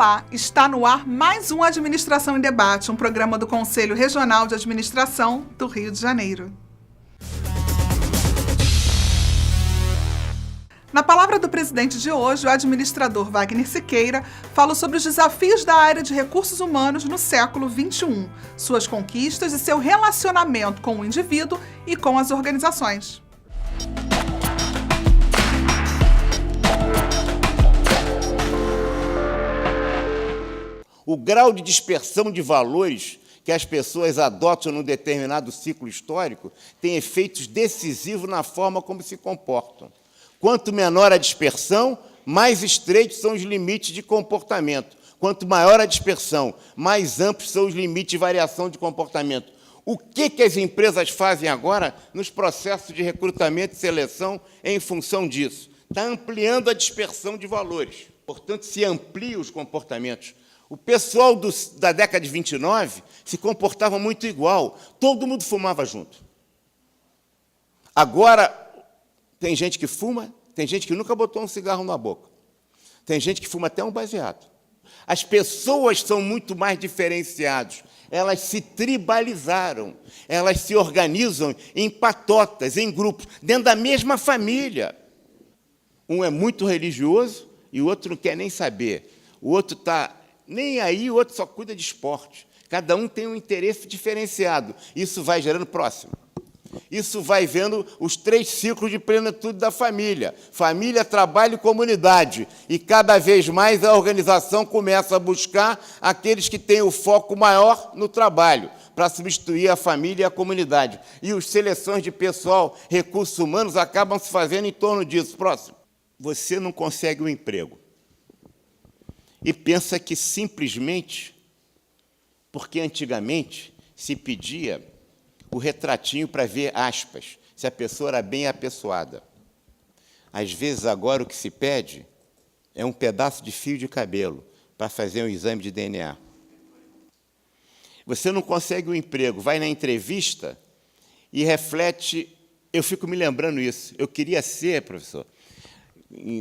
Olá, está no ar mais um Administração em Debate, um programa do Conselho Regional de Administração do Rio de Janeiro. Na palavra do presidente de hoje, o administrador Wagner Siqueira falou sobre os desafios da área de recursos humanos no século XXI, suas conquistas e seu relacionamento com o indivíduo e com as organizações. O grau de dispersão de valores que as pessoas adotam num determinado ciclo histórico tem efeitos decisivos na forma como se comportam. Quanto menor a dispersão, mais estreitos são os limites de comportamento. Quanto maior a dispersão, mais amplos são os limites de variação de comportamento. O que as empresas fazem agora nos processos de recrutamento e seleção em função disso? Está ampliando a dispersão de valores. Portanto, se amplia os comportamentos. O pessoal da década de 29 se comportava muito igual. Todo mundo fumava junto. Agora, tem gente que fuma, tem gente que nunca botou um cigarro na boca. Tem gente que fuma até um baseado. As pessoas são muito mais diferenciadas. Elas se tribalizaram. Elas se organizam em patotas, em grupos, dentro da mesma família. Um é muito religioso e o outro não quer nem saber. O outro está nem aí, o outro só cuida de esporte. Cada um tem um interesse diferenciado. Isso vai gerando próximo. Isso vai vendo os 3 ciclos de plenitude da família. Família, trabalho e comunidade. E, cada vez mais, a organização começa a buscar aqueles que têm o foco maior no trabalho, para substituir a família e a comunidade. E as seleções de pessoal, recursos humanos, acabam se fazendo em torno disso. Próximo. Você não consegue um emprego. E pensa que, simplesmente, porque antigamente se pedia o retratinho para ver aspas, se a pessoa era bem apessoada. Às vezes, agora, o que se pede é um pedaço de fio de cabelo para fazer um exame de DNA. Você não consegue um emprego, vai na entrevista e reflete... Eu fico me lembrando isso. Eu queria ser, professor...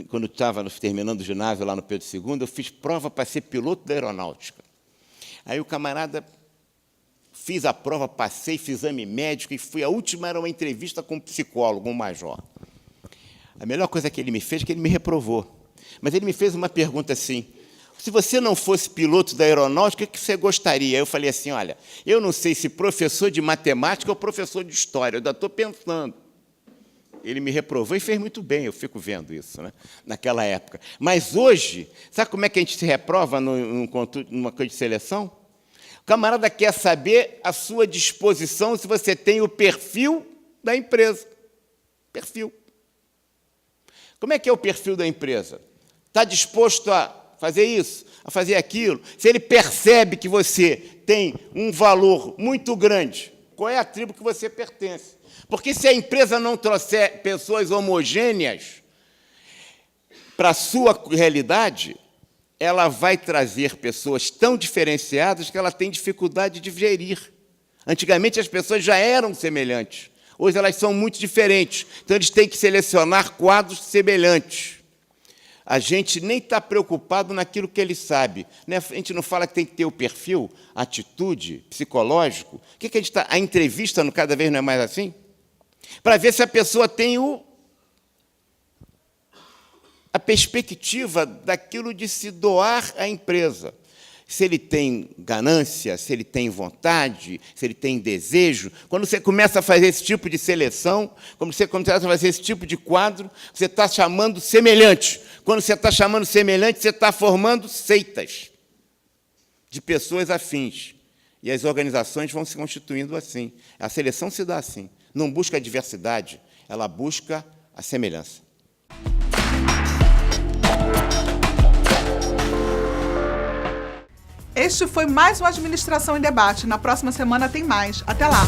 Quando estava terminando o ginásio lá no Pedro II, eu fiz prova para ser piloto da aeronáutica. Aí o camarada, fiz a prova, passei, fiz exame médico, e fui, a última era uma entrevista com um psicólogo, um major. A melhor coisa que ele me fez é que ele me reprovou. Mas ele me fez uma pergunta assim: se você não fosse piloto da aeronáutica, o que você gostaria? Eu falei assim: olha, eu não sei se professor de matemática ou professor de história, eu ainda estou pensando. Ele me reprovou e fez muito bem, eu fico vendo isso, né, naquela época. Mas hoje, sabe como é que a gente se reprova numa coisa de seleção? O camarada quer saber a sua disposição, se você tem o perfil da empresa. Perfil. Como é que é o perfil da empresa? Está disposto a fazer isso, a fazer aquilo? Se ele percebe que você tem um valor muito grande, qual é a tribo que você pertence? Porque se a empresa não trouxer pessoas homogêneas para a sua realidade, ela vai trazer pessoas tão diferenciadas que ela tem dificuldade de gerir. Antigamente, as pessoas já eram semelhantes. Hoje, elas são muito diferentes. Então, eles têm que selecionar quadros semelhantes. A gente nem está preocupado naquilo que ele sabe. Né? A gente não fala que tem que ter o perfil, atitude, psicológico. O que a gente está... A entrevista, cada vez não é mais assim? Para ver se a pessoa tem a perspectiva daquilo de se doar à empresa. Se ele tem ganância, se ele tem vontade, se ele tem desejo. Quando você começa a fazer esse tipo de seleção, quando você começa a fazer esse tipo de quadro, você está chamando semelhante. Quando você está chamando semelhante, você está formando seitas de pessoas afins. E as organizações vão se constituindo assim. A seleção se dá assim. Não busca a diversidade, ela busca a semelhança. Este foi mais um Administração em Debate. Na próxima semana tem mais. Até lá!